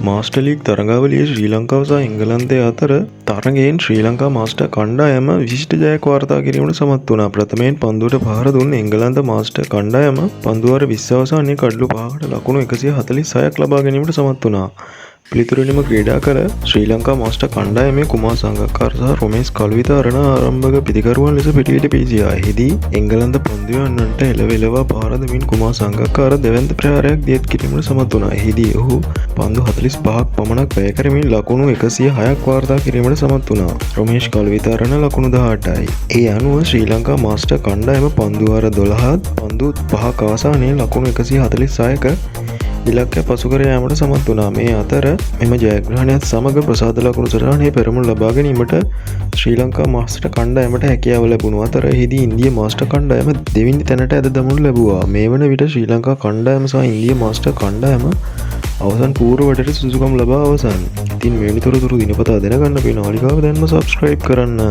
Master league තරගාවලියේ ශ්‍රී ලංකාව සහ එංගලන්තය අතර තරගයෙන් ශ්‍රී ලංකා මාස්ටර් කණ්ඩායම විශිෂ්ට ජයක් වාර්තා කිරීමට සමත් වුණා. ප්‍රථමයෙන් පන්දුවට පහර දුන් එංගලන්ත මාස්ටර් කණ්ඩායම පන්දු වාර 20 අවසානයේ කඩලු 5කට ලකුණු 146ක් ලබා ගැනීමට සමත් වුණා. පිළිතුරෙනිම ක්‍රීඩා කළ ශ්‍රී ලංකා මාස්ටර් කණ්ඩායමේ කුමාර් සංගක්කාර සහ රොමේෂ් කළුවිතාරණ ආරම්භක පිතිකරුවන් ලෙස පිටියට පිවිසියා. එහිදී එංගලන්ත පන්දුවන්නන්ට එළවෙලවා පාර දෙමින් කුමාර් සංගක්කාර දෙවැන්ත ප්‍රහාරයක් දියත් කිරීමට සමත් වුණා. එහිදී ඔහු පන්දු 45ක් පමණක් වැය කරමින් ලකුණු 106ක් වාර්තා කිරීමට සමත් වුණා. රොමේෂ් කළුවිතාරණ ලකුණු 18යි. ඒ අනුව ශ්‍රී ලංකා මාස්ටර් කණ්ඩායම පන්දු වාර 12ත් පන්දු 5ක අවසානයේ ලකුණු 146ක ඉලක්කය පසුකර යාමට සමත් වුණා. මේ අතර මෙම ජයග්‍රහණයත් සමග ප්‍රසාද ලකුණු සටහනේ පෙරමුණ ලබා ගැනීමට ශ්‍රී ලංකා මාස්ටර් කණ්ඩායමට හැකියාව ලැබුණු අතර එහිදී ඉන්දිය මාස්ටර් කණ්ඩායම දෙවෙනි තැනට ඇද දමනු ලැබුවා. මේ වන විට ශ්‍රී ලංකා කණ්ඩායම සහ ඉන්දිය මාස්ටර් කණ්ඩායම අවසන් පූර්ව වටේට සුදුසුකම් ලබා අවසන්. ඉතින් මෙවැනි තොරතුරු දිනපතා දැනගන්න අපේ නාලිකාව දැන්ම සබ්ස්ක්‍රයිබ් කරන්න.